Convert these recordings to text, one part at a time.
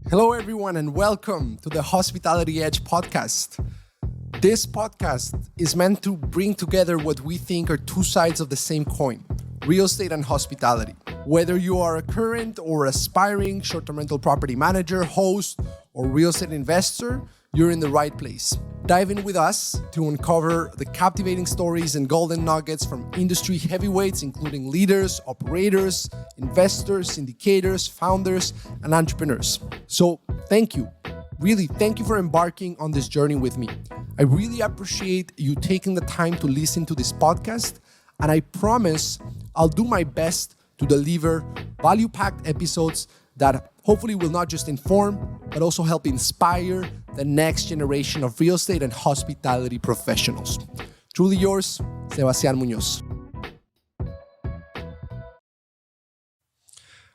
Hello, everyone, and welcome to the Hospitality Edge podcast. This podcast is meant to bring together what we think are two sides of the same coin, real estate and hospitality. Whether you are a current or aspiring short-term rental property manager, host, or real estate investor, you're in the right place. Dive in with us to uncover the captivating stories and golden nuggets from industry heavyweights, including leaders, operators, investors, syndicators, founders, and entrepreneurs. So thank you. Really, thank you for embarking on this journey with me. I really appreciate you taking the time to listen to this podcast, and I promise I'll do my best to deliver value-packed episodes that hopefully will not just inform, but also help inspire the next generation of real estate and hospitality professionals. Truly yours, Sebastián Muñoz.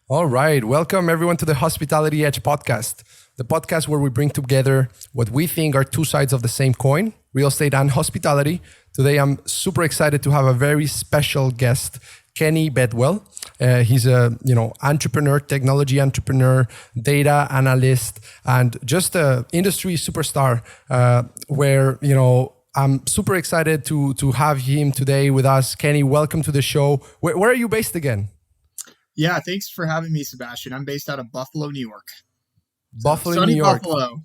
All right, welcome everyone to the Hospitality Edge podcast, the podcast where we bring together what we think are two sides of the same coin, real estate and hospitality. Today, I'm super excited to have a very special guest, Kenneth Bedwell. He's a entrepreneur, technology entrepreneur, data analyst, and just an industry superstar. Where I'm super excited to have him today with us. Kenny, welcome to the show. Where are you based again? Yeah, thanks for having me, Sebastian. I'm based out of Buffalo, New York. Buffalo, New York. Buffalo.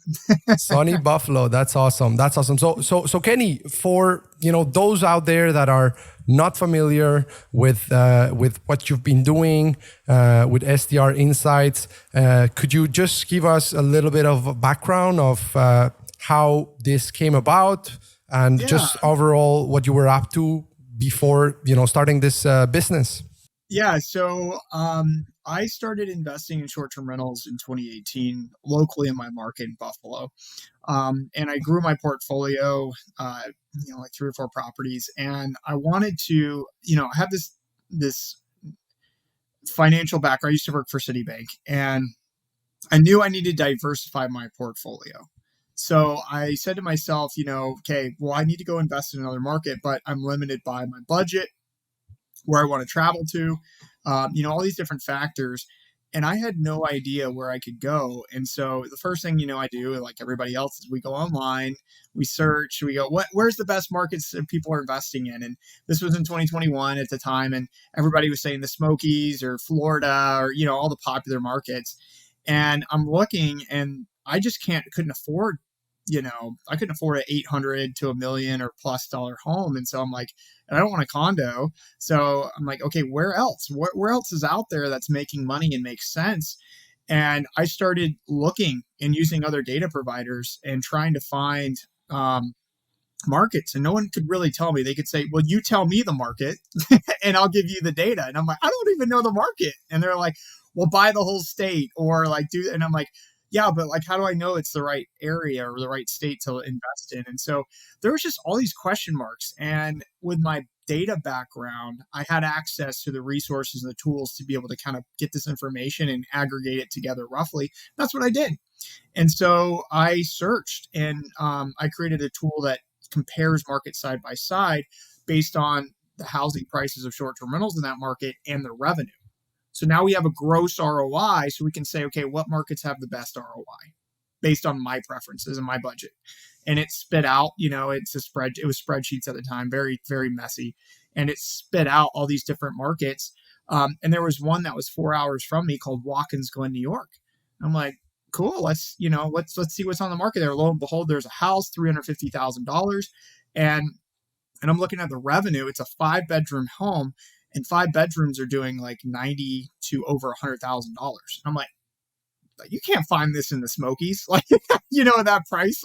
Sunny Buffalo. That's awesome. That's awesome. So Kenny, for those out there that are not familiar with what you've been doing with STR Insights, could you just give us a little bit of a background of how this came about and just overall what you were up to before starting this business? Yeah, so I started investing in short-term rentals in 2018 locally in my market in Buffalo. And I grew my portfolio, like 3 or 4 properties. And I wanted to, have this financial background. I used to work for Citibank, and I knew I needed to diversify my portfolio. So I said to myself, okay, well, I need to go invest in another market, but I'm limited by my budget, where I want to travel to, all these different factors. And I had no idea where I could go. And so the first thing, I do, like everybody else, is we go online, we search, we go, where's the best markets that people are investing in? And this was in 2021 at the time. And everybody was saying the Smokies or Florida or, all the popular markets. And I'm looking, and I just couldn't afford I couldn't afford an $800 to $1 million or plus dollar home. And so I'm like, and I don't want a condo. So I'm like, okay, where else? Where else is out there that's making money and makes sense? And I started looking and using other data providers and trying to find markets. And no one could really tell me. They could say, well, you tell me the market and I'll give you the data. And I'm like, I don't even know the market. And they're like, well, buy the whole state or and I'm like, yeah, but how do I know it's the right area or the right state to invest in? And so there was just all these question marks. And with my data background, I had access to the resources and the tools to be able to kind of get this information and aggregate it together roughly. That's what I did. And so I searched, and I created a tool that compares markets side by side based on the housing prices of short-term rentals in that market and the revenue. So now we have a gross ROI, so we can say, okay, what markets have the best ROI based on my preferences and my budget? And it spit out, it was spreadsheets at the time, very, very messy. And it spit out all these different markets. And there was one that was 4 hours from me called Watkins Glen, New York. I'm like, cool, let's see what's on the market there. Lo and behold, there's a house, $350,000. And I'm looking at the revenue. It's a 5-bedroom home. And 5 bedrooms are doing like $90,000 to over $100,000. I'm like, you can't find this in the Smokies, that price.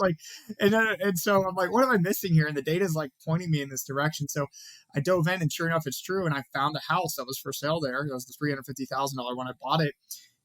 And so I'm like, what am I missing here? And the data is pointing me in this direction. So I dove in, and sure enough, it's true. And I found a house that was for sale there. That was the $350,000 when I bought it,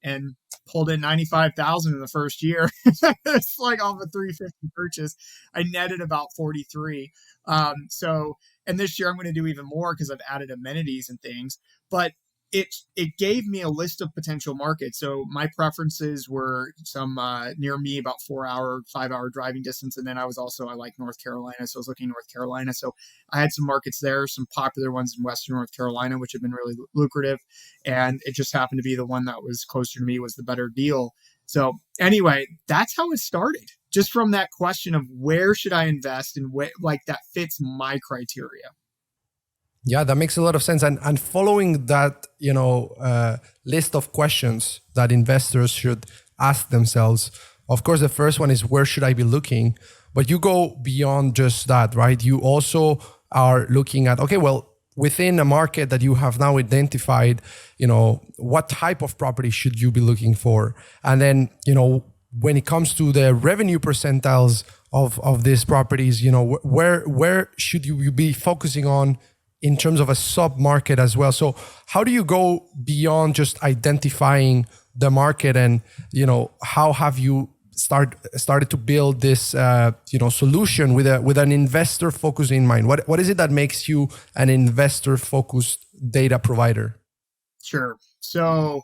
and pulled in $95,000 in the first year. It's off a $350,000 purchase. I netted about 43. And this year I'm going to do even more because I've added amenities and things. But it gave me a list of potential markets. So my preferences were some near me, about 5-hour driving distance. And then I like North Carolina. So I was looking at North Carolina. So I had some markets there, some popular ones in Western North Carolina, which have been really lucrative. And it just happened to be the one that was closer to me was the better deal. So anyway, that's how it started. Just from that question of where should I invest and like that fits my criteria. Yeah, that makes a lot of sense. And following that, list of questions that investors should ask themselves. Of course, the first one is where should I be looking? But you go beyond just that, right? You also are looking at, okay, well, within a market that you have now identified, what type of property should you be looking for? And then, when it comes to the revenue percentiles of these properties, where should you be focusing on in terms of a sub-market as well? So how do you go beyond just identifying the market, and how have you started to build this solution with an investor focus in mind? What is it that makes you an investor focused data provider? Sure. So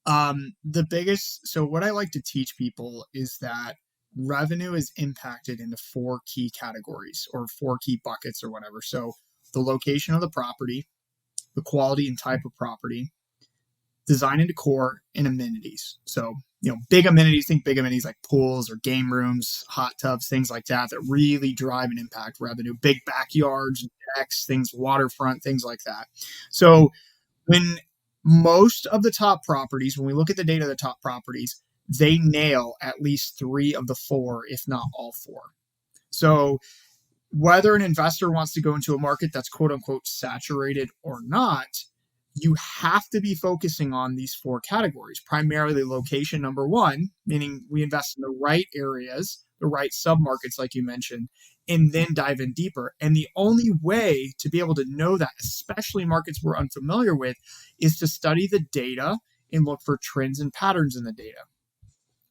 what I like to teach people is that revenue is impacted into 4 key categories or 4 key buckets or whatever. So the location of the property, the quality and type of property, design and decor, and amenities. So, big amenities, think big amenities like pools or game rooms, hot tubs, things like that really drive and impact revenue. Big backyards, decks, things, waterfront, things like that. So when most of the top properties, when we look at the data of the top properties, they nail at least 3 of the 4, if not all 4. So whether an investor wants to go into a market that's quote unquote saturated or not, you have to be focusing on these 4 categories. Primarily location, number 1, meaning we invest in the right areas, the right submarkets, like you mentioned, and then dive in deeper. And the only way to be able to know that, especially markets we're unfamiliar with, is to study the data and look for trends and patterns in the data.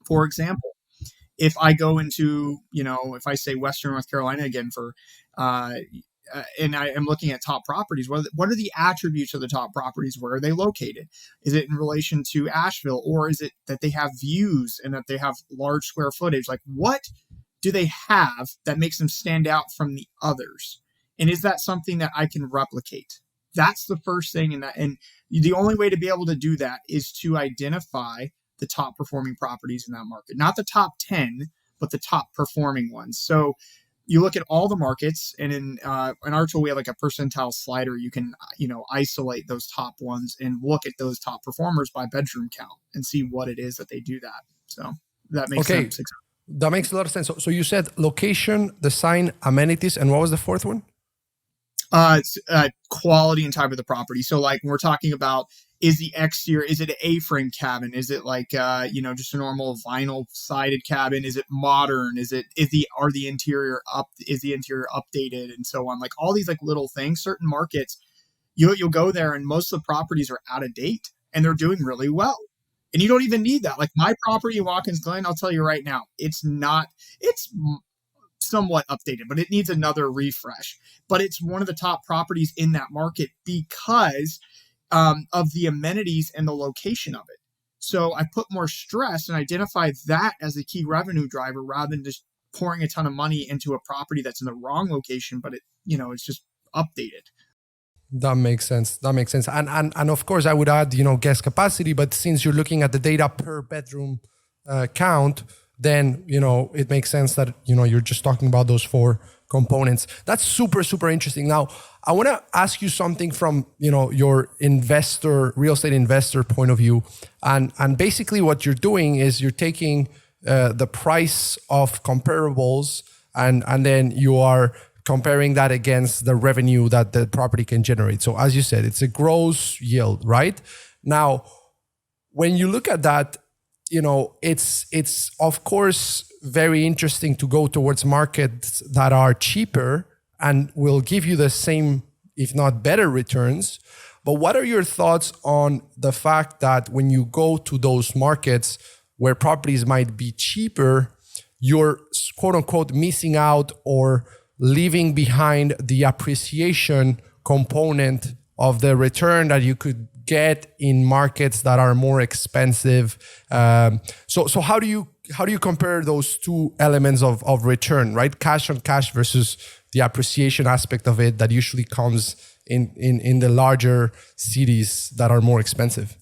For example, if I go into, if I say Western North Carolina again and I am looking at top properties, what are the attributes of the top properties? Where are they located? Is it in relation to Asheville, or is it that they have views and that they have large square footage? Like, what do they have that makes them stand out from the others? And is that something that I can replicate? That's the first thing. And the only way to be able to do that is to identify the top performing properties in that market, not the top 10, but the top performing ones. So you look at all the markets, and in our tool, we have like a percentile slider. You can, isolate those top ones and look at those top performers by bedroom count and see what it is that they do that. So that makes sense. That makes a lot of sense. So you said location, design, amenities, and what was the fourth one? Quality and type of the property. So like when we're talking about, is the exterior, is it an A-frame cabin? Is it like, just a normal vinyl sided cabin? Is it modern? Is the interior updated, and so on? Like all these like little things. Certain markets, you'll go there and most of the properties are out of date and they're doing really well. And you don't even need that. Like my property in Watkins Glen, I'll tell you right now, it's somewhat updated, but it needs another refresh. But it's one of the top properties in that market because of the amenities and the location of it. So I put more stress and identify that as a key revenue driver rather than just pouring a ton of money into a property that's in the wrong location, but it's just updated. That makes sense. And of course I would add, guest capacity, but since you're looking at the data per bedroom count, then, it makes sense that, you're just talking about those 4 components. That's super, super interesting. Now, I want to ask you something from, your real estate investor point of view. And basically what you're doing is you're taking the price of comparables and then you are comparing that against the revenue that the property can generate. So as you said, it's a gross yield, right? Now, when you look at that, it's of course very interesting to go towards markets that are cheaper and will give you the same, if not better returns. But what are your thoughts on the fact that when you go to those markets where properties might be cheaper, you're quote unquote missing out or leaving behind the appreciation component of the return that you could get in markets that are more expensive? So how do you compare those 2 elements of return, right? Cash on cash versus the appreciation aspect of it that usually comes in the larger cities that are more expensive?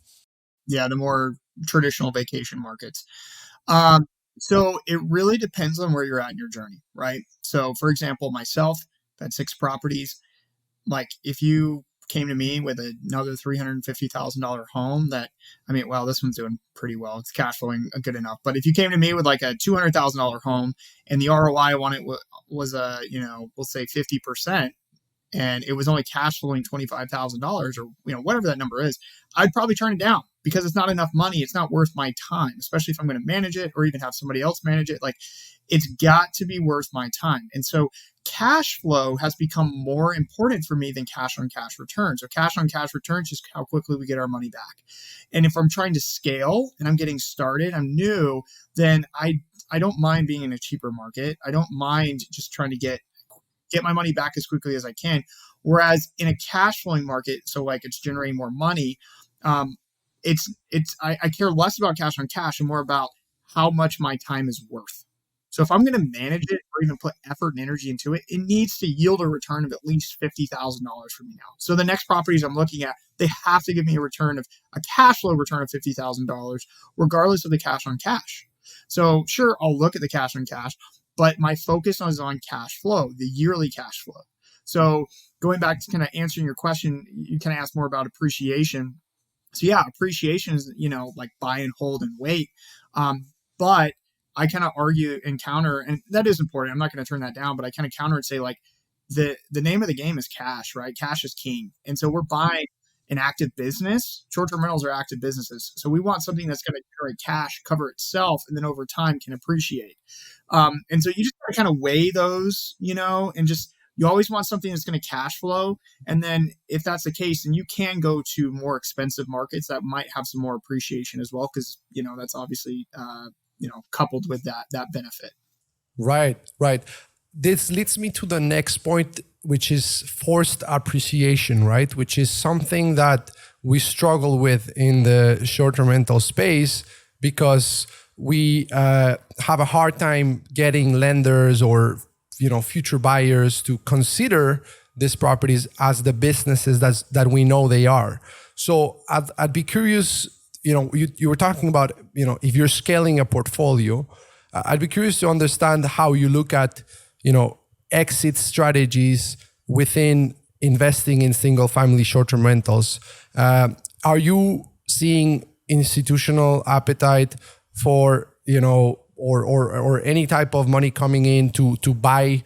Yeah, the more traditional vacation markets. Um, so it really depends on where you're at in your journey, right? So for example, myself, I've had 6 properties. Like if you came to me with another $350,000 home that, I mean, well, this one's doing pretty well. It's cash flowing good enough. But if you came to me with like a $200,000 home and the ROI on it was we'll say 50%, and it was only cash flowing $25,000 or whatever that number is, I'd probably turn it down because it's not enough money. It's not worth my time, especially if I'm going to manage it or even have somebody else manage it. Like it's got to be worth my time. And so cash flow has become more important for me than cash on cash returns. So cash on cash returns is how quickly we get our money back. And if I'm trying to scale and I'm getting started, I'm new, then I don't mind being in a cheaper market. I don't mind just trying to get my money back as quickly as I can. Whereas in a cash flowing market, so like it's generating more money, I care less about cash on cash and more about how much my time is worth. So if I'm going to manage it or even put effort and energy into it, it needs to yield a return of at least $50,000 for me now. So the next properties I'm looking at, they have to give me a cash flow return of $50,000, regardless of the cash on cash. So sure, I'll look at the cash on cash, but my focus is on cash flow, the yearly cash flow. So going back to kind of answering your question, you kind of asked more about appreciation. So yeah, appreciation is, like buy and hold and wait. But I kind of argue and counter, and that is important. I'm not going to turn that down, but I kind of counter and say like the name of the game is cash, right? Cash is king. And so we're buying an active business. Short-term rentals are active businesses. So we want something that's going to generate cash, cover itself, and then over time can appreciate. And so you just kind of weigh those, and just, you always want something that's going to cash flow. And then if that's the case, then you can go to more expensive markets that might have some more appreciation as well. Cause that's obviously, coupled with that benefit. Right, right. This leads me to the next point, which is forced appreciation, right? Which is something that we struggle with in the short-term rental space because we have a hard time getting lenders or future buyers to consider these properties as the businesses that we know they are. So I'd be curious, you were talking about, if you're scaling a portfolio, I'd be curious to understand how you look at, exit strategies within investing in single family short-term rentals. Are you seeing institutional appetite for, or any type of money coming in to buy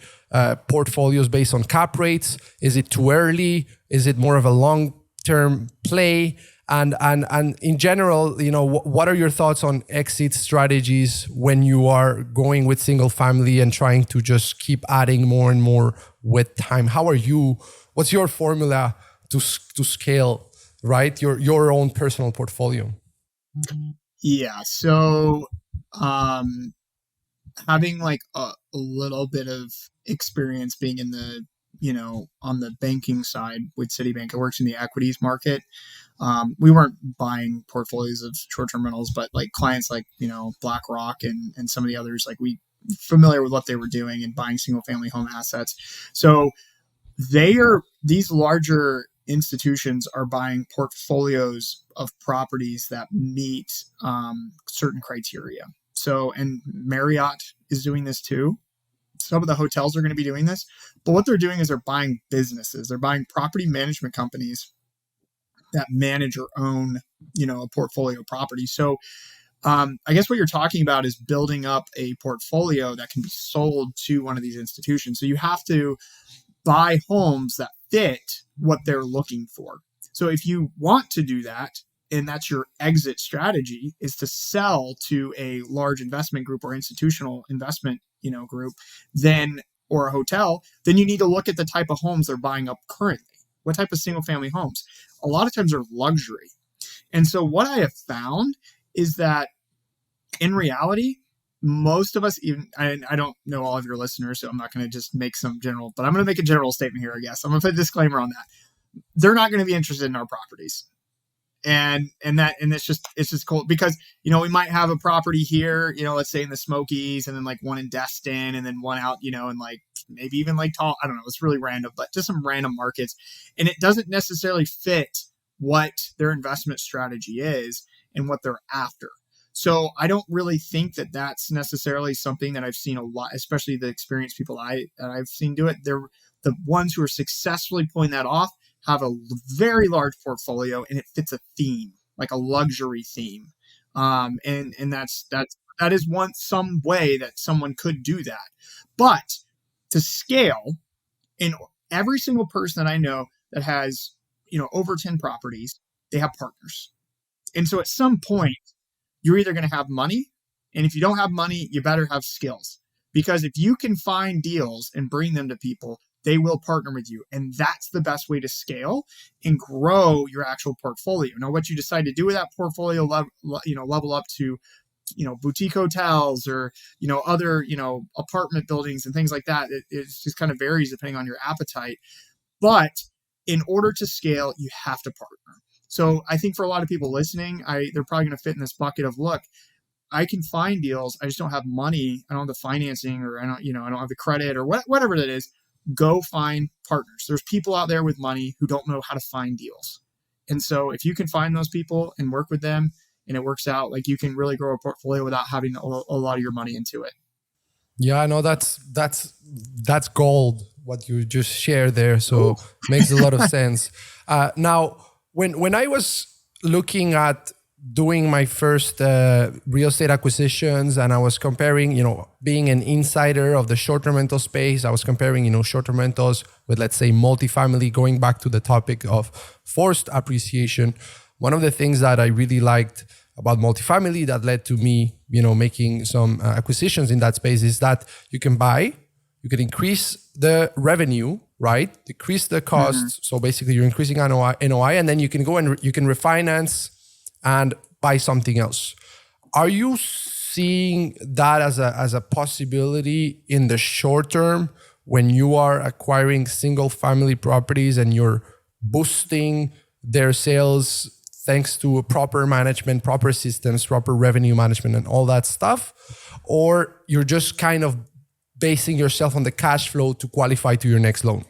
portfolios based on cap rates? Is it too early? Is it more of a long-term play? And in general, what are your thoughts on exit strategies when you are going with single family and trying to just keep adding more and more with time? What's your formula to scale, right? Your own personal portfolio? Yeah. So, having like a little bit of experience being in the, on the banking side with Citibank, I worked in the equities market. We weren't buying portfolios of short-term rentals, but like clients like, BlackRock and some of the others, like we familiar with what they were doing and buying single family home assets. So these larger institutions are buying portfolios of properties that meet certain criteria. So, and Marriott is doing this too. Some of the hotels are going to be doing this, but what they're doing is they're buying businesses. They're buying property management companies that manage or own, a portfolio of properties. So I guess what you're talking about is building up a portfolio that can be sold to one of these institutions. So you have to buy homes that fit what they're looking for. So if you want to do that, and that's your exit strategy, is to sell to a large investment group or institutional investment, group, then, or a hotel, then you need to look at the type of homes they're buying up currently. What type of single family homes? A lot of times they're luxury. And so what I have found is that in reality, most of us, even I don't know all of your listeners, so I'm not going to just make some general, but I'm going to make a general statement here, I guess. I'm going to put a disclaimer on that. They're not going to be interested in our properties. And it's just cool because, we might have a property here, let's say in the Smokies, and then like one in Destin, and then one out, and like maybe even like tall, I don't know, it's really random, but just some random markets. And it doesn't necessarily fit what their investment strategy is and what they're after. So I don't really think that that's necessarily something that I've seen a lot, especially the experienced people that I've seen do it. They're the ones who are successfully pulling that off have a very large portfolio and it fits a theme, like a luxury theme. And that is some way that someone could do that. But to scale, in every single person that I know that has, over 10 properties, they have partners. And so at some point, you're either going to have money, and if you don't have money, you better have skills. Because if you can find deals and bring them to people, they will partner with you. And that's the best way to scale and grow your actual portfolio. Now, what you decide to do with that portfolio, level up to, boutique hotels or, other, apartment buildings and things like that. It just kind of varies depending on your appetite. But in order to scale, you have to partner. So I think for a lot of people listening, they're probably going to fit in this bucket of, look, I can find deals. I just don't have money. I don't have the financing, or I don't have the credit, or whatever that is. Go find partners. There's people out there with money who don't know how to find deals. And so if you can find those people and work with them and it works out, like, you can really grow a portfolio without having a lot of your money into it. Yeah, I know that's gold, what you just shared there. So makes a lot of sense. Now, when I was looking at doing my first real estate acquisitions, and I was comparing, being an insider of the short-term rental space, I was comparing, short-term rentals with, let's say, multifamily, going back to the topic of forced appreciation. One of the things that I really liked about multifamily that led to me, making some acquisitions in that space is that you can increase the revenue, right? Decrease the costs. So basically you're increasing NOI, and then you can go and you can refinance and buy something else. Are you seeing that as a possibility in the short term when you are acquiring single family properties and you're boosting their sales thanks to proper management, proper systems, proper revenue management, and all that stuff? Or you're just kind of basing yourself on the cash flow to qualify to your next loan?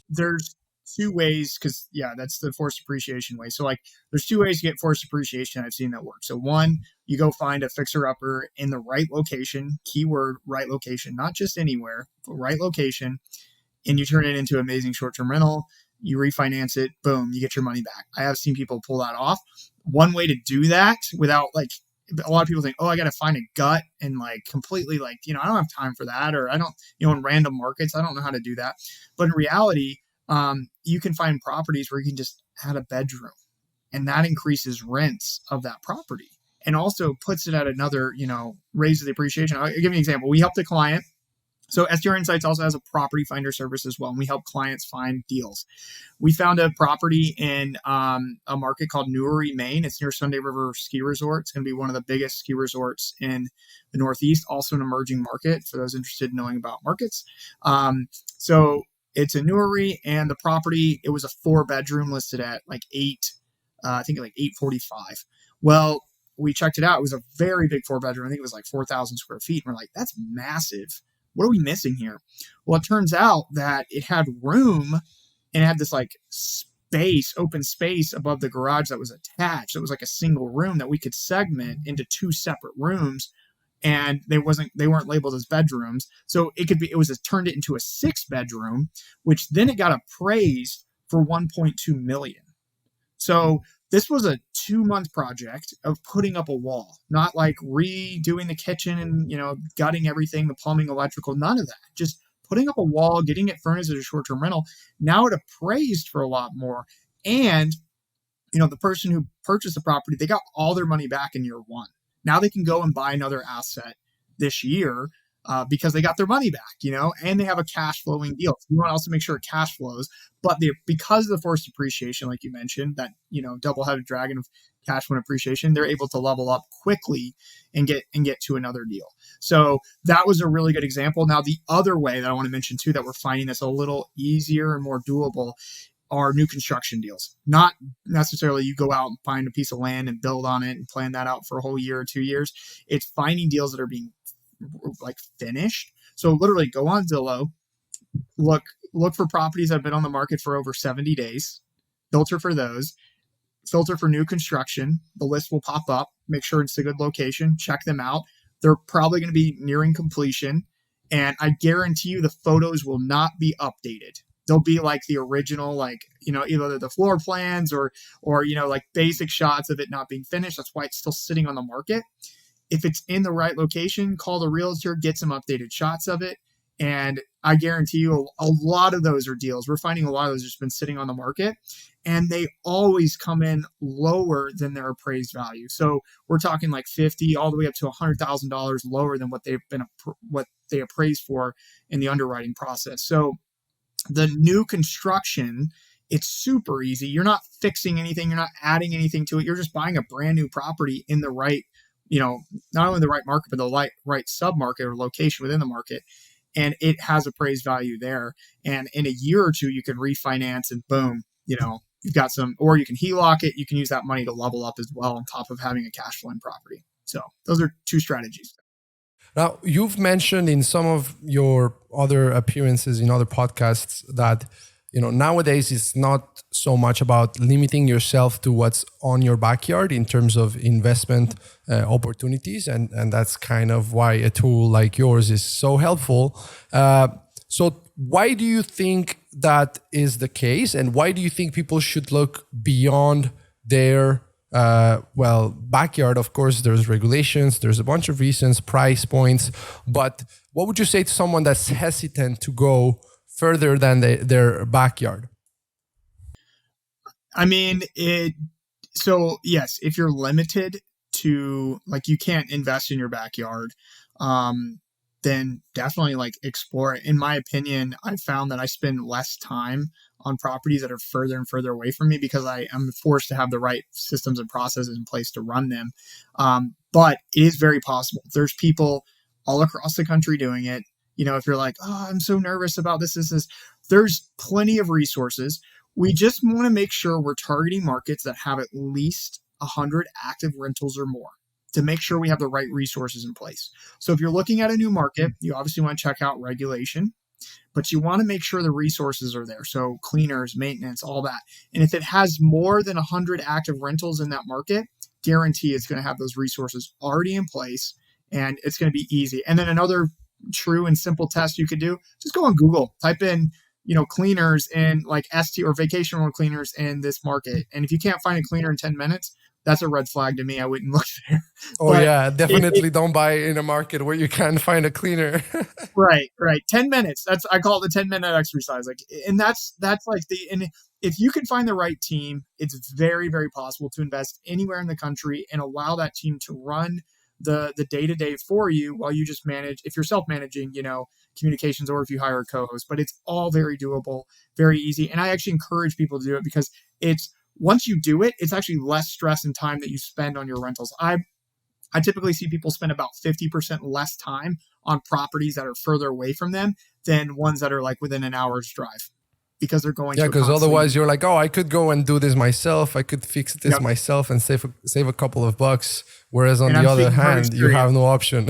There's two ways, because that's the forced appreciation way. So like, there's two ways to get forced appreciation I've seen that work. So one, you go find a fixer upper in the right location, keyword right location, not just anywhere, but right location, and you turn it into amazing short-term rental. You refinance it, boom, you get your money back. I have seen people pull that off. One way to do that without, like, a lot of people think, I got to find a gut and completely I don't have time for that. Or I don't, in random markets, I don't know how to do that. But in reality, you can find properties where you can just add a bedroom, and that increases rents of that property and also puts it at another, raises the appreciation. I'll give you an example. We helped a client. So STR Insights also has a property finder service as well, and we help clients find deals. We found a property in a market called Newry, Maine. It's near Sunday River Ski Resort. It's going to be one of the biggest ski resorts in the Northeast, also an emerging market for those interested in knowing about markets. So it's in Newry, and the property, it was a 4-bedroom listed at I think like 845. Well, we checked it out. It was a very big 4-bedroom. I think it was like 4,000 square feet. And we're like, that's massive. What are we missing here? Well, it turns out that it had room, and it had this open space above the garage that was attached. It was like a single room that we could segment into 2 separate rooms, and they weren't labeled as bedrooms. So turned it into a 6-bedroom, which then it got appraised for 1.2 million. So this was a 2-month project of putting up a wall, not like redoing the kitchen and, gutting everything, the plumbing, electrical, none of that. Just putting up a wall, getting it furnished as a short-term rental. Now it appraised for a lot more. And, the person who purchased the property, they got all their money back in year 1. Now they can go and buy another asset this year because they got their money back, and they have a cash flowing deal. So you want to also make sure it cash flows, but because of the forced appreciation, like you mentioned, that, double-headed dragon of cash flow appreciation, they're able to level up quickly and get to another deal. So that was a really good example. Now, the other way that I want to mention too, that we're finding that's a little easier and more doable, are new construction deals. Not necessarily you go out and find a piece of land and build on it and plan that out for a whole year or 2 years. It's finding deals that are being finished. So literally go on Zillow, look for properties that have been on the market for over 70 days, filter for those, filter for new construction. The list will pop up. Make sure it's a good location. Check them out. They're probably going to be nearing completion. And I guarantee you the photos will not be updated. They'll be like the original, like, either the floor plans or, like basic shots of it not being finished. That's why it's still sitting on the market. If it's in the right location, call the realtor, get some updated shots of it. And I guarantee you a lot of those are deals. We're finding a lot of those just been sitting on the market, and they always come in lower than their appraised value. So we're talking like 50 all the way up to $100,000 lower than what they appraised for in the underwriting process. So the new construction, it's super easy. You're not fixing anything. You're not adding anything to it. You're just buying a brand new property in the right, not only the right market, but the right sub-market or location within the market. And it has appraised value there. And in a year or two, you can refinance and boom, you've got some, or you can HELOC it. You can use that money to level up as well on top of having a cash flowing property. So those are two strategies. Now, you've mentioned in some of your other appearances in other podcasts that, nowadays it's not so much about limiting yourself to what's on your backyard in terms of investment opportunities. And that's kind of why a tool like yours is so helpful. So why do you think that is the case? And why do you think people should look beyond their backyard? Of course, there's regulations, there's a bunch of reasons, price points, but what would you say to someone that's hesitant to go further than their backyard? I mean, so yes, if you're limited to, like, you can't invest in your backyard, then definitely like explore it. In my opinion, I found that I spend less time on properties that are further and further away from me because I am forced to have the right systems and processes in place to run them. But it is very possible. There's people all across the country doing it. If you're like, oh, I'm so nervous about this, there's plenty of resources. We just want to make sure we're targeting markets that have at least 100 active rentals or more to make sure we have the right resources in place. So if you're looking at a new market, you obviously want to check out regulation, but you want to make sure the resources are there. So cleaners, maintenance, all that. And if it has more than 100 active rentals in that market, guarantee it's going to have those resources already in place and it's going to be easy. And then another true and simple test you could do, just go on Google, type in, cleaners and like ST or vacation rental cleaners in this market. And if you can't find a cleaner in 10 minutes, that's a red flag to me. I wouldn't look there. Oh, but yeah, definitely don't buy in a market where you can't find a cleaner. Right. 10 minutes. I call it the 10-minute exercise. Like, and that's like and if you can find the right team, it's very, very possible to invest anywhere in the country and allow that team to run the day-to-day for you while you just manage, if you're self-managing, communications, or if you hire a co-host. But it's all very doable, very easy. And I actually encourage people to do it because once you do it, it's actually less stress and time that you spend on your rentals. I typically see people spend about 50% less time on properties that are further away from them than ones that are like within an hour's drive, because they're going. Yeah, because otherwise you're like, oh, I could go and do this myself. I could fix this myself and save a couple of bucks. Whereas on the other hand, you have no option.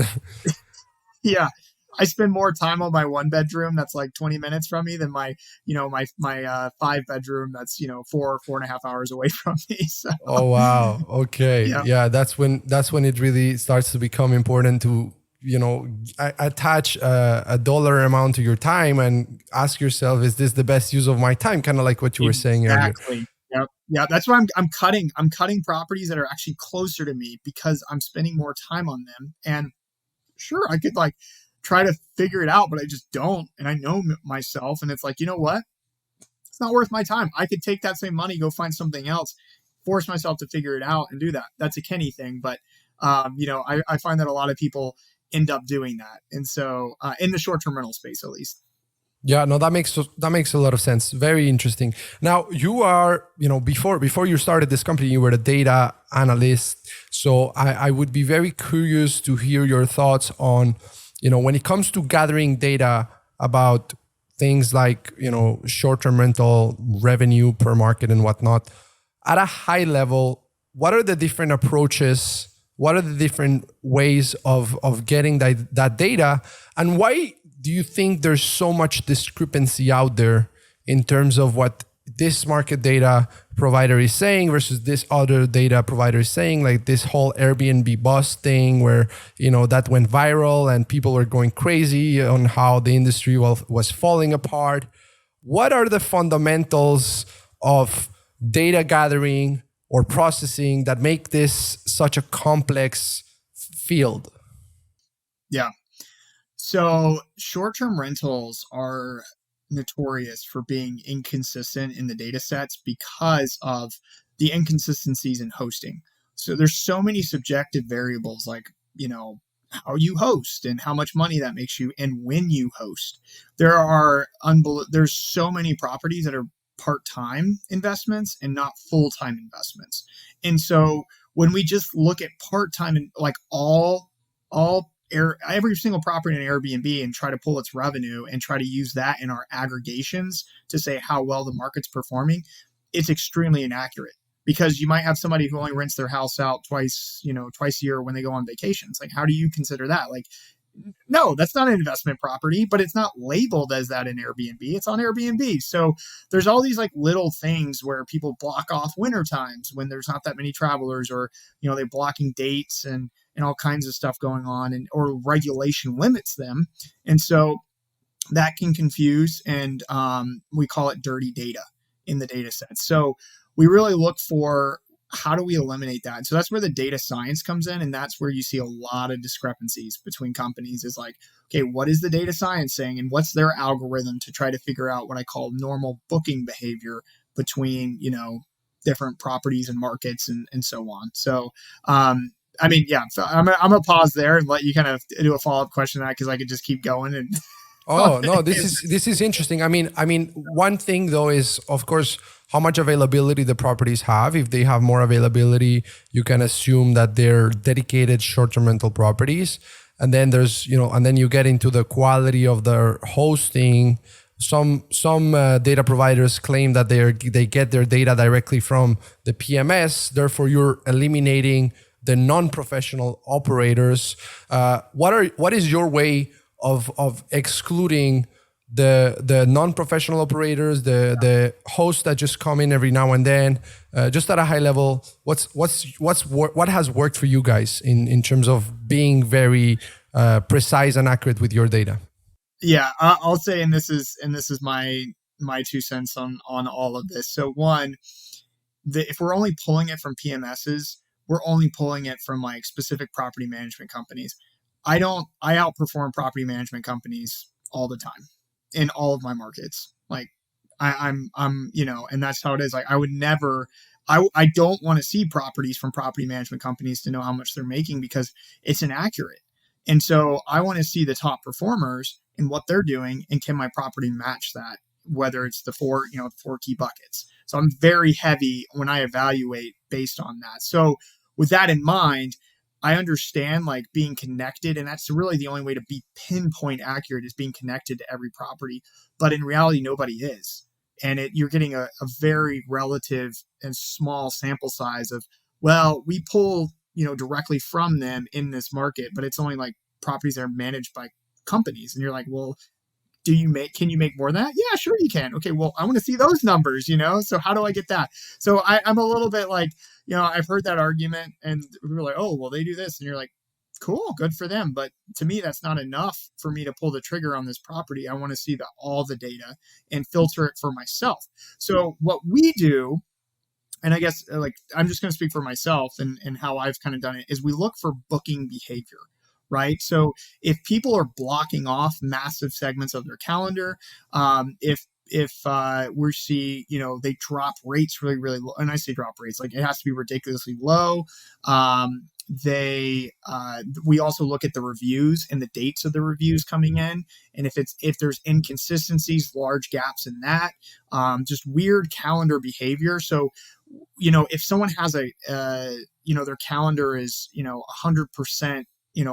Yeah. I spend more time on my 1-bedroom that's like 20 minutes from me than my 5-bedroom that's, 4.5 hours away from me. So. Oh, wow. Okay. Yeah. That's when it really starts to become important to, attach a dollar amount to your time and ask yourself, is this the best use of my time? Kind of like what you were saying earlier. Exactly. Yeah. That's why I'm cutting properties that are actually closer to me because I'm spending more time on them. And sure, I could try to figure it out, but I just don't. And I know myself, and it's like, you know what? It's not worth my time. I could take that same money, go find something else, force myself to figure it out and do that. That's a Kenny thing. But, I find that a lot of people end up doing that. And so in the short-term rental space, at least. Yeah, no, that makes a lot of sense. Very interesting. Now you are, before you started this company, you were a data analyst. So I would be very curious to hear your thoughts on, when it comes to gathering data about things like, short-term rental revenue per market and whatnot, at a high level, what are the different approaches? What are the different ways of getting that data? And why do you think there's so much discrepancy out there in terms of what this market data provider is saying versus this other data provider is saying, like this whole Airbnb bus thing where, that went viral and people were going crazy on how the industry was falling apart. What are the fundamentals of data gathering or processing that make this such a complex field? Yeah. So short-term rentals are notorious for being inconsistent in the data sets because of the inconsistencies in hosting. So there's so many subjective variables like, how you host and how much money that makes you and when you host. There's so many properties that are part-time investments and not full-time investments. And so when we just look at part-time and like every single property in Airbnb and try to pull its revenue and try to use that in our aggregations to say how well the market's performing, it's extremely inaccurate because you might have somebody who only rents their house out twice a year when they go on vacations. Like, how do you consider that? Like, no, that's not an investment property, but it's not labeled as that in Airbnb. It's on Airbnb. So there's all these like little things where people block off winter times when there's not that many travelers, or, they're blocking dates and all kinds of stuff going on, and or regulation limits them. And so that can confuse, and we call it dirty data in the data set. So we really look for how do we eliminate that? And so that's where the data science comes in. And that's where you see a lot of discrepancies between companies is like, okay, what is the data science saying? And what's their algorithm to try to figure out what I call normal booking behavior between, different properties and markets and so on. So, so I'm gonna pause there and let you kind of do a follow-up question to that, because I could just keep going. And oh no, this is interesting. I mean, one thing though is, of course, how much availability the properties have. If they have more availability, you can assume that they're dedicated short-term rental properties. And then there's, and then you get into the quality of their hosting. Some data providers claim that they get their data directly from the PMS. Therefore, you're eliminating the non-professional operators. What is your way of excluding the non-professional operators, the hosts that just come in every now and then? Just at a high level, what has worked for you guys in terms of being very precise and accurate with your data? Yeah, I'll say, and this is my 2 cents on all of this. So one, if we're only pulling it from PMSs, we're only pulling it from like specific property management companies. I outperform property management companies all the time in all of my markets. Like I'm, and that's how it is. Like I would never, I don't want to see properties from property management companies to know how much they're making because it's inaccurate. And so I want to see the top performers and what they're doing, and can my property match that? Whether it's the four key buckets. So I'm very heavy when I evaluate based on that. So with that in mind, I understand like being connected, and that's really the only way to be pinpoint accurate is being connected to every property. But in reality, nobody is. And you're getting a very relative and small sample size of, well, we pull, directly from them in this market, but it's only like properties that are managed by companies. And you're like, well, can you make more than that? Yeah, sure you can. Okay, well, I want to see those numbers, so how do I get that? So I'm a little bit like, I've heard that argument and we were like, oh, well, they do this. And you're like, cool, good for them. But to me, that's not enough for me to pull the trigger on this property. I want to see all the data and filter it for myself. So what we do, and I guess like I'm just going to speak for myself and how I've kind of done it, is we look for booking behavior. Right. So if people are blocking off massive segments of their calendar, if we see, they drop rates really, really low, and I say drop rates, like it has to be ridiculously low. We also look at the reviews and the dates of the reviews coming in. And if there's inconsistencies, large gaps in that, just weird calendar behavior. So, if someone has their calendar is, 100%,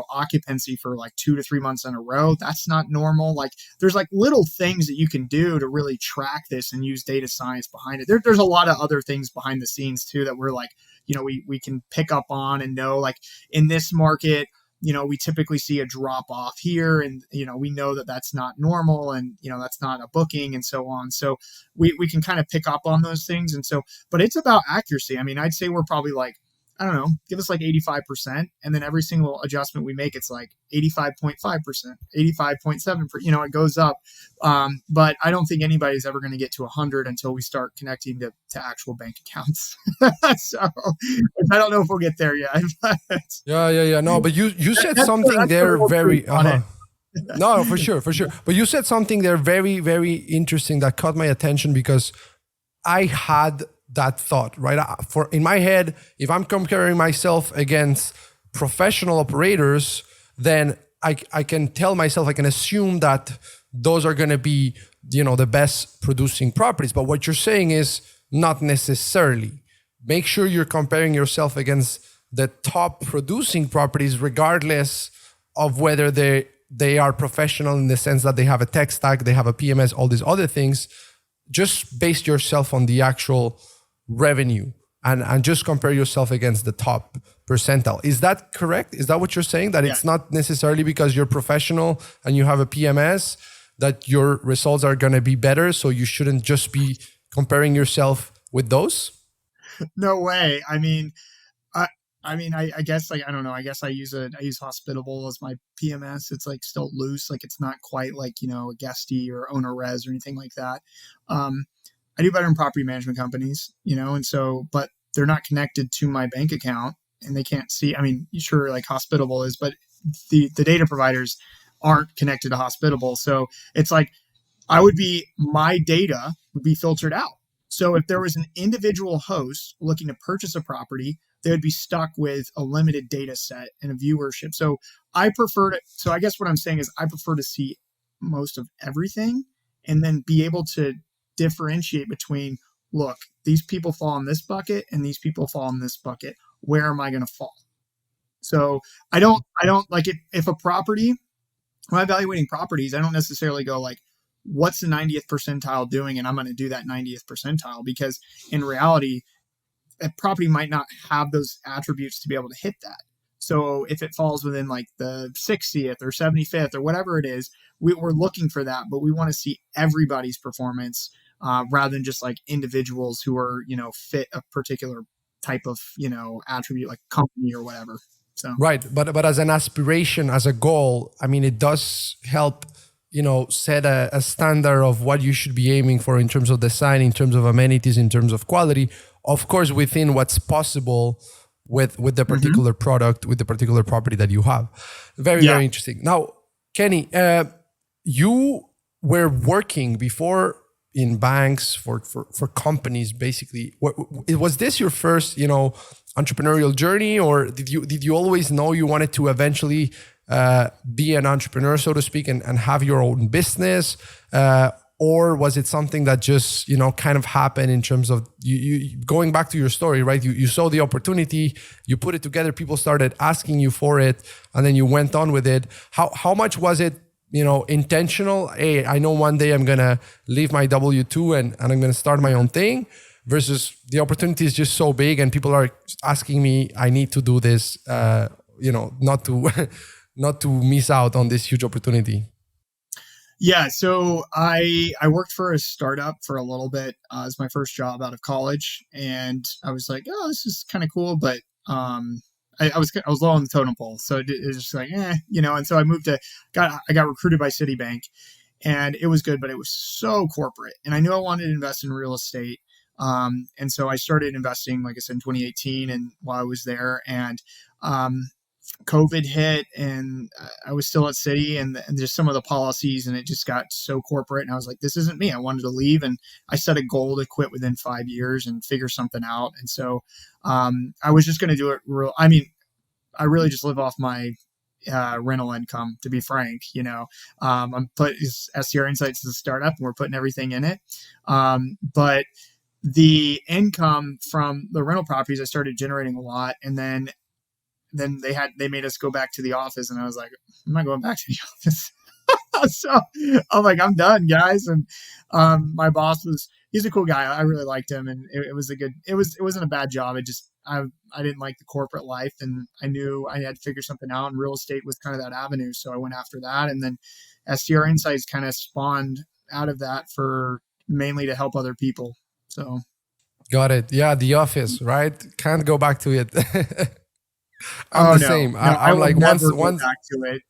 occupancy for like 2 to 3 months in a row, that's not normal. Like there's like little things that you can do to really track this and use data science behind it. There's a lot of other things behind the scenes too that we're like, we can pick up on and know, like in this market, we typically see a drop off here, and we know that that's not normal, and that's not a booking, and so on. So we can kind of pick up on those things. And so, but it's about accuracy. I mean, I'd say we're probably like, I don't know, give us like 85%. And then every single adjustment we make, it's like 85.5%, 85.7%, it goes up. But I don't think anybody's ever going to get to 100 until we start connecting to actual bank accounts. So I don't know if we'll get there yet. But Yeah. No, but you said something there very, no, for sure. But you said something there very, very interesting that caught my attention, because I had that thought, right? For in my head, if I'm comparing myself against professional operators, then I can tell myself, I can assume that those are going to be, the best producing properties. But what you're saying is not necessarily. Make sure you're comparing yourself against the top producing properties, regardless of whether they are professional in the sense that they have a tech stack, they have a PMS, all these other things. Just base yourself on the actual revenue and just compare yourself against the top percentile. Is that correct? Is that what you're saying? That it's not necessarily because you're professional and you have a PMS that your results are going to be better, so you shouldn't just be comparing yourself with those? No way. I guess, like, I don't know. I guess I use Hospitable as my PMS. It's like still loose. Like, it's not quite like, a Guesty or Owner Res or anything like that. I do better in property management companies, and so, but they're not connected to my bank account, and they can't see. I mean, sure, like Hospitable is, but the data providers aren't connected to Hospitable. So it's like, my data would be filtered out. So if there was an individual host looking to purchase a property, they would be stuck with a limited data set and a viewership. So I guess what I'm saying is I prefer to see most of everything, and then be able to differentiate between, look, these people fall in this bucket and these people fall in this bucket. Where am I going to fall? So I don't like it. If a property, when I'm evaluating properties, I don't necessarily go like, what's the 90th percentile doing? And I'm going to do that 90th percentile, because in reality, a property might not have those attributes to be able to hit that. So if it falls within like the 60th or 75th or whatever it is, we're looking for that, but we want to see everybody's performance, rather than just like individuals who are, fit a particular type of, attribute, like company or whatever. So right, but as an aspiration, as a goal, I mean, it does help, set a standard of what you should be aiming for in terms of design, in terms of amenities, in terms of quality. Of course, within what's possible with the particular product, with the particular property that you have. Very interesting. Now, Kenny, you were working before in banks for companies, basically. Was this your first, entrepreneurial journey, or did you always know you wanted to eventually be an entrepreneur, so to speak, and have your own business? Or was it something that just, kind of happened in terms of you going back to your story, right? You saw the opportunity, you put it together, people started asking you for it, and then you went on with it. How much was it, intentional? Hey, I know one day I'm going to leave my W-2 and I'm going to start my own thing, versus the opportunity is just so big and people are asking me, I need to do this, not to miss out on this huge opportunity. Yeah, so I worked for a startup for a little bit as my first job out of college, and I was like, oh, this is kind of cool, but I was low on the totem pole, so it was just like, And so I I got recruited by Citibank, and it was good, but it was so corporate, and I knew I wanted to invest in real estate, and so I started investing, like I said, in 2018, and while I was there, and COVID hit, and I was still at Citi, and just some of the policies, and it just got so corporate, and I was like, this isn't me. I wanted to leave, and I set a goal to quit within 5 years and figure something out. And so I was just going to do it I really just live off my rental income, to be frank. I'm putting STR Insights as a startup, and we're putting everything in it. But the income from the rental properties, I started generating a lot, and then they made us go back to the office, and I was like, I'm not going back to the office. So I'm like, I'm done, guys. And my boss he's a cool guy. I really liked him, and it was it wasn't a bad job. I didn't like the corporate life, and I knew I had to figure something out, and real estate was kind of that avenue. So I went after that, and then STR Insights kind of spawned out of that for mainly to help other people. So Got it. Yeah, The Office, right? Can't go back to it. I'm oh the no, same. no, I I'm will like never go once. back to it.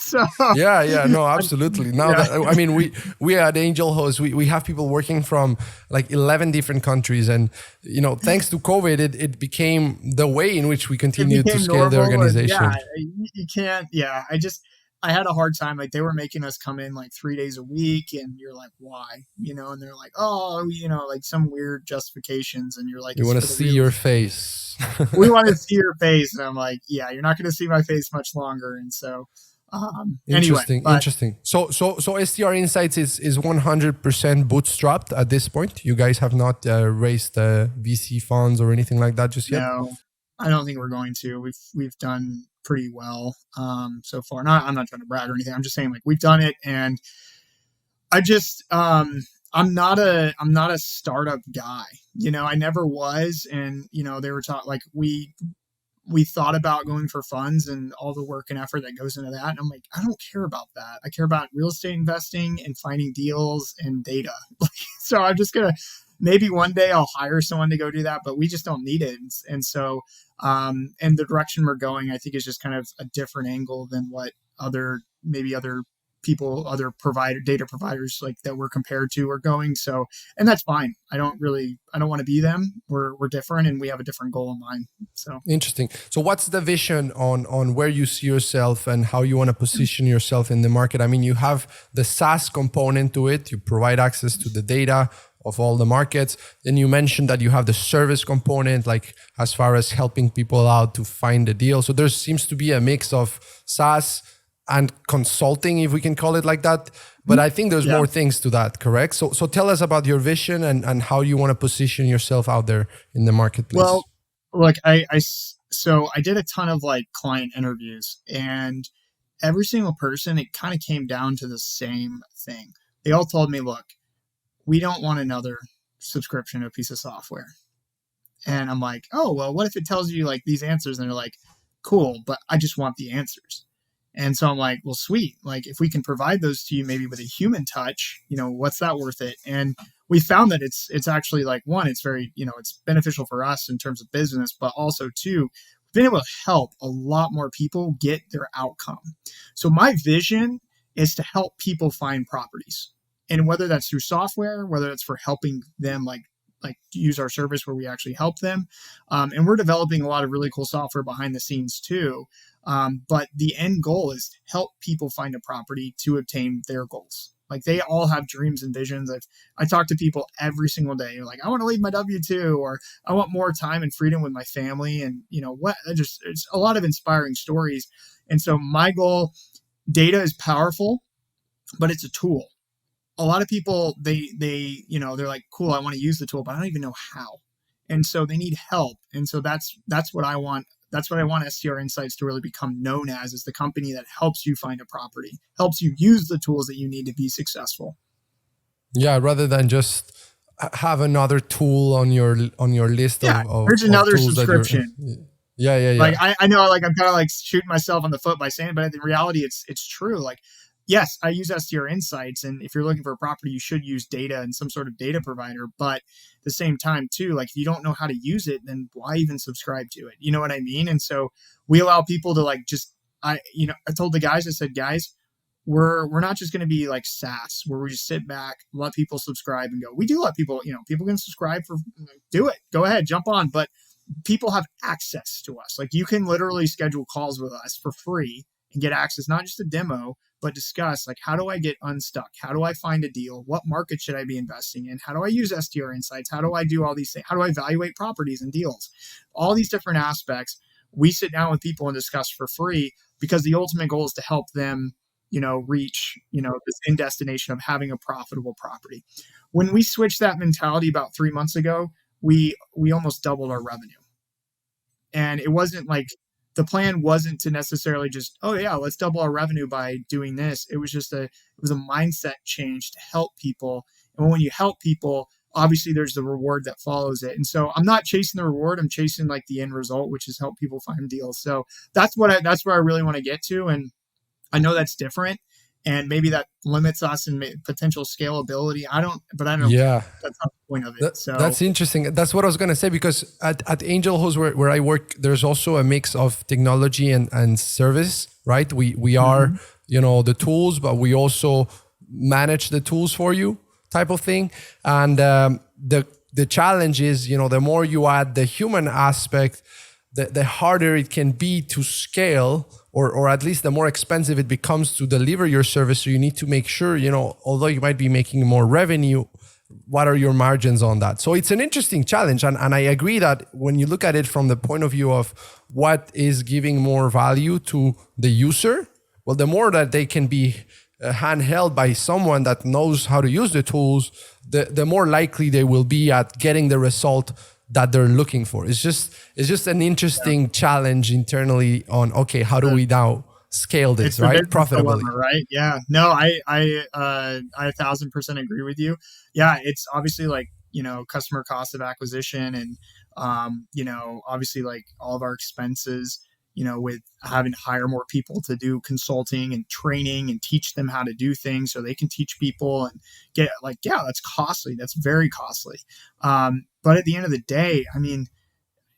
So Yeah, no, absolutely. Now yeah. that I mean, we at Angel Host, we have people working from like 11 different countries, and thanks to COVID, it became the way in which we It continue to became scale the normal, and yeah, organization. you can't. Yeah, I had a hard time. Like they were making us come in like 3 days a week, and you're like, why? And they're like, oh, like some weird justifications, and you're like, You it's want to for the see real. your face. We want to see your face, and I'm like, yeah, you're not going to see my face much longer. And so, anyway, Interesting, but interesting. So STR Insights is 100% bootstrapped at this point. You guys have not raised VC funds or anything like that just yet. no, I don't think we're going to. We've done pretty well so far. I'm not trying to brag or anything. I'm just saying like we've done it, and I just I'm not a startup guy. I never was, and they were taught like we thought about going for funds and all the work and effort that goes into that. And I'm like, I don't care about that. I care about real estate investing and finding deals and data. So I'm just going to, maybe one day I'll hire someone to go do that, but we just don't need it. And so, and the direction we're going, I think is just kind of a different angle than what maybe other people, other data providers like that we're compared to are going. So, and that's fine. I don't want to be them. We're different, and we have a different goal in mind. So interesting. So what's the vision on where you see yourself and how you want to position yourself in the market? I mean, you have the SaaS component to it. You provide access to the data of all the markets. Then you mentioned that you have the service component, like as far as helping people out to find a deal. So there seems to be a mix of SaaS and consulting, if we can call it like that. But I think there's more things to that, correct? So tell us about your vision and how you want to position yourself out there in the marketplace. Well, look, so I did a ton of like client interviews, and every single person, it kind of came down to the same thing. They all told me, look, we don't want another subscription to a piece of software. And I'm like, oh, well, what if it tells you like these answers? And they're like, cool, but I just want the answers. And so I'm like, well, sweet. Like if we can provide those to you, maybe with a human touch, what's that worth it? And we found that it's actually like one, it's very, it's beneficial for us in terms of business, but also two, been able to help a lot more people get their outcome. So my vision is to help people find properties. And whether that's through software, whether it's for helping them like use our service where we actually help them. And we're developing a lot of really cool software behind the scenes too. But the end goal is to help people find a property to obtain their goals. Like they all have dreams and visions. I talk to people every single day. Like, I want to leave my W-2, or I want more time and freedom with my family. And it's a lot of inspiring stories. And so my goal, data is powerful, but it's a tool. A lot of people, they're like, cool, I want to use the tool, but I don't even know how. And so they need help. And so that's what I want. That's what I want STR Insights to really become known as, is the company that helps you find a property, helps you use the tools that you need to be successful. Yeah, rather than just have another tool on your list of here's another tools subscription. Yeah. Like I know, like I'm kind of like shooting myself on the foot by saying it, but in reality, it's true. Like, yes, I use STR Insights, and if you're looking for a property, you should use data and some sort of data provider. But at the same time, too, like if you don't know how to use it, then why even subscribe to it? You know what I mean? And so we allow people to like I told the guys, I said, guys, we're not just going to be like SaaS where we just sit back, let people subscribe and go. We do let people, people can subscribe do it. Go ahead, jump on. But people have access to us. Like you can literally schedule calls with us for free and get access, not just a demo, but discuss like, how do I get unstuck? How do I find a deal? What market should I be investing in? How do I use STR Insights? How do I do all these things? How do I evaluate properties and deals? All these different aspects, we sit down with people and discuss for free, because the ultimate goal is to help them, reach, this end destination of having a profitable property. When we switched that mentality about 3 months ago, we almost doubled our revenue. And it wasn't like the plan wasn't to necessarily just, oh yeah, let's double our revenue by doing this. It was just it was a mindset change to help people. And when you help people, obviously there's the reward that follows it. And so I'm not chasing the reward. I'm chasing like the end result, which is help people find deals. So that's where I really want to get to. And I know that's different. And maybe that limits us in potential scalability. I don't know. Yeah. That's not the point of it. So that's interesting. That's what I was going to say, because at Angel Host, where I work, there's also a mix of technology and service, right? We are, the tools, but we also manage the tools for you type of thing. And the challenge is, the more you add the human aspect, the harder it can be to scale, or at least the more expensive it becomes to deliver your service. So you need to make sure, although you might be making more revenue, what are your margins on that? So it's an interesting challenge. And I agree that when you look at it from the point of view of what is giving more value to the user, well, the more that they can be handheld by someone that knows how to use the tools, the more likely they will be at getting the result that they're looking for. It's just an interesting challenge internally on, okay, how do we now scale this, right? Profitably. Dilemma, right? Yeah. No, I 1,000% agree with you. Yeah. It's obviously like, customer cost of acquisition and, obviously like all of our expenses, with having to hire more people to do consulting and training and teach them how to do things so they can teach people and get like, yeah, that's costly. That's very costly. But at the end of the day, I mean,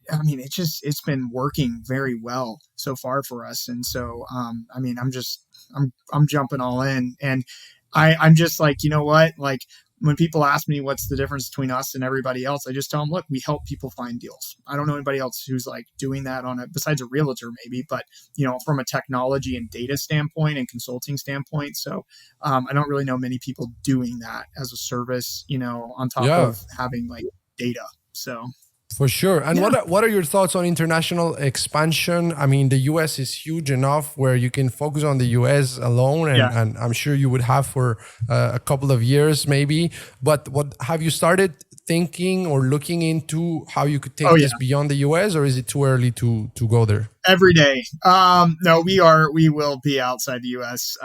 it's been working very well so far for us. And so, I'm jumping all in, and I'm just like, you know what, like when people ask me what's the difference between us and everybody else, I just tell them, look, we help people find deals. I don't know anybody else who's like doing that besides a realtor maybe, but from a technology and data standpoint and consulting standpoint. So I don't really know many people doing that as a service, on top of having like data. So for sure. And what are your thoughts on international expansion? I mean, the US is huge enough where you can focus on the US alone, and I'm sure you would have for a couple of years maybe. But what have you started thinking or looking into how you could take this beyond the US, or is it too early to go there? Every day. No, we will be outside the US.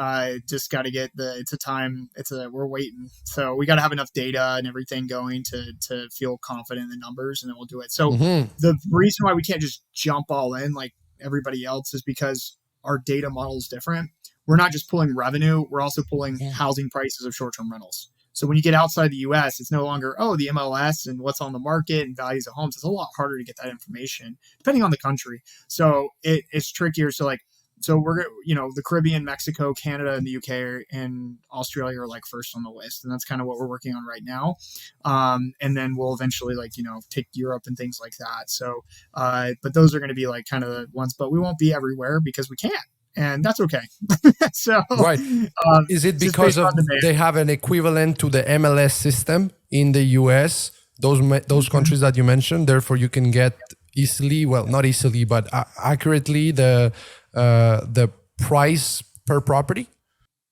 Just got to get we're waiting. So we got to have enough data and everything going to feel confident in the numbers, and then we'll do it. So the reason why we can't just jump all in like everybody else is because our data model is different. We're not just pulling revenue. We're also pulling housing prices of short-term rentals. So when you get outside the US, it's no longer, the MLS and what's on the market and values of homes. It's a lot harder to get that information depending on the country. So it's trickier. So we're, the Caribbean, Mexico, Canada, and the UK and Australia are like first on the list. And that's kind of what we're working on right now. And then we'll eventually take Europe and things like that. So, but those are going to be like kind of the ones, but we won't be everywhere because we can't. And that's okay. So, right. Is it because they have an equivalent to the MLS system in the US, those countries that you mentioned, therefore you can get easily, well, not easily, but accurately the price per property?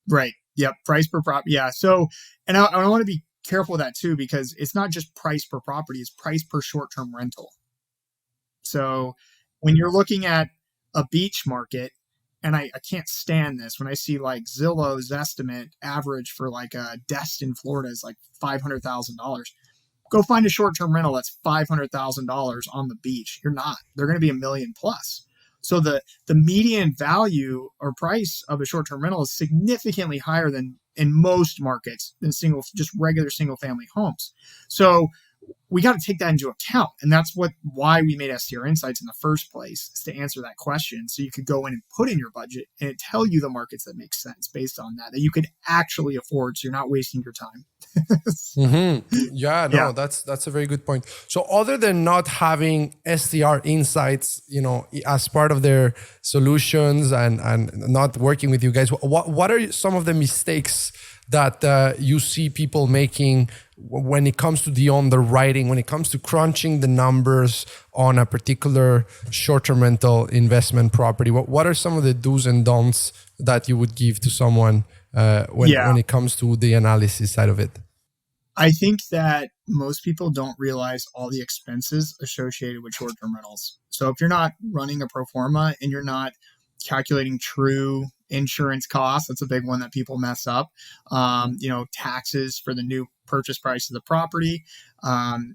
Right. Yep. Price per property. Yeah. So, and I want to be careful with that too, because it's not just price per property, it's price per short-term rental. So when you're looking at a beach market, and I can't stand this when I see like Zillow's estimate average for like a Destin, Florida is like $500,000. Go find a short-term rental that's $500,000 on the beach. You're not. They're going to be $1 million plus. So the median value or price of a short-term rental is significantly higher than in most markets than just regular single-family homes. So we got to take that into account. And that's why we made STR Insights in the first place, is to answer that question. So you could go in and put in your budget and tell you the markets that make sense based on that you could actually afford. So you're not wasting your time. That's a very good point. So other than not having STR Insights, as part of their solutions and not working with you guys, what are some of the mistakes that you see people making when it comes to the underwriting, when it comes to crunching the numbers on a particular short-term rental investment property? What are some of the do's and don'ts that you would give to someone when it comes to the analysis side of it? I think that most people don't realize all the expenses associated with short-term rentals. So if you're not running a pro forma and you're not calculating true insurance costs, that's a big one that people mess up. Taxes for the new purchase price of the property.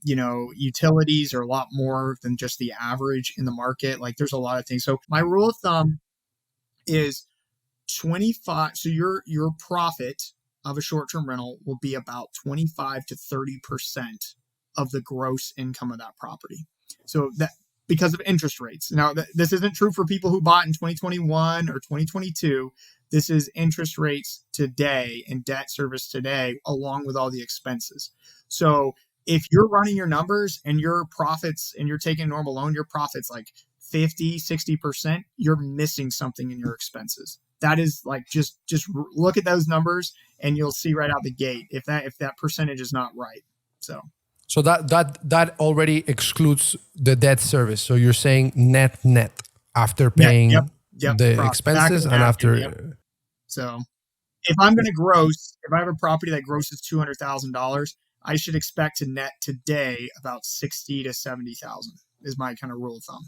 Utilities are a lot more than just the average in the market. Like there's a lot of things. So my rule of thumb is 25. So your profit of a short-term rental will be about 25 to 30% of the gross income of that property. So that because of interest rates. Now, this isn't true for people who bought in 2021 or 2022. This is interest rates today and debt service today, along with all the expenses. So if you're running your numbers and your profits and you're taking a normal loan, your profits like 50, 60%, you're missing something in your expenses. That is like, just look at those numbers and you'll see right out the gate if that percentage is not right. So that already excludes the debt service. So you're saying net after paying the expenses and after. Yep. So if I'm going to if I have a property that grosses $200,000, I should expect to net today about 60 to 70,000 is my kind of rule of thumb.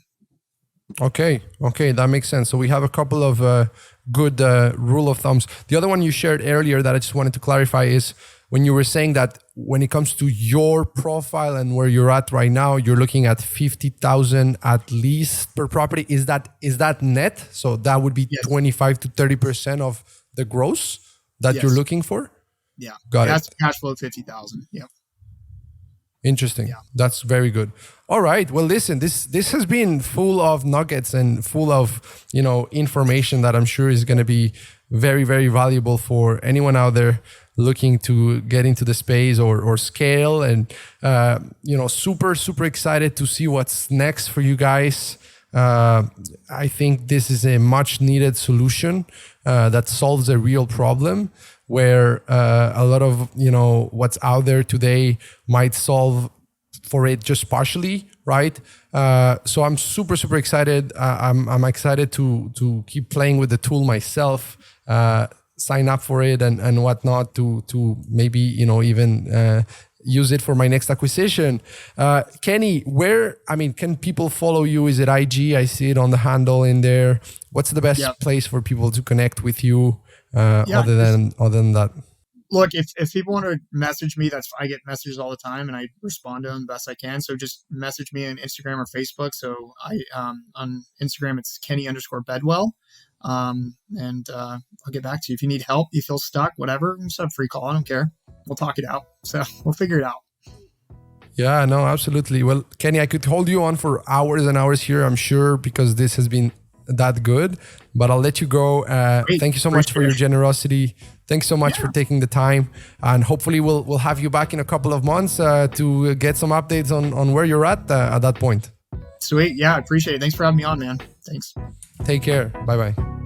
Okay, that makes sense. So we have a couple of good rule of thumbs. The other one you shared earlier that I just wanted to clarify is when you were saying that when it comes to your profile and where you're at right now, you're looking at 50,000 at least per property. Is that net? So that would be 25 to 30% of the gross that you're looking for? Yeah. Got it. That's cash flow 50,000. Yeah. Interesting. Yeah. That's very good. All right. Well, listen, this has been full of nuggets and full of, information that I'm sure is going to be very, very valuable for anyone out there looking to get into the space or scale. And, super, super excited to see what's next for you guys. I think this is a much needed solution that solves a real problem where a lot of, what's out there today might solve for it just partially, right? So I'm super, super excited. I'm excited to keep playing with the tool myself, sign up for it and whatnot to maybe, even use it for my next acquisition. Kenny, can people follow you? Is it IG? I see it on the handle in there. What's the best place for people to connect with you other than that? Look, if people want to message me, I get messages all the time and I respond to them the best I can. So just message me on Instagram or Facebook. So on Instagram, it's Kenny_Bedwell. And I'll get back to you. If you need help, you feel stuck, whatever, just have a free call. I don't care. We'll talk it out. So we'll figure it out. Yeah, no, absolutely. Well, Kenny, I could hold you on for hours and hours here, I'm sure, because this has been that good, but I'll let you go. Thank you so much for your generosity. Thanks so much for taking the time, and hopefully we'll have you back in a couple of months to get some updates on where you're at that point. Sweet. Yeah, I appreciate it. Thanks for having me on, man. Thanks. Take care. Bye-bye.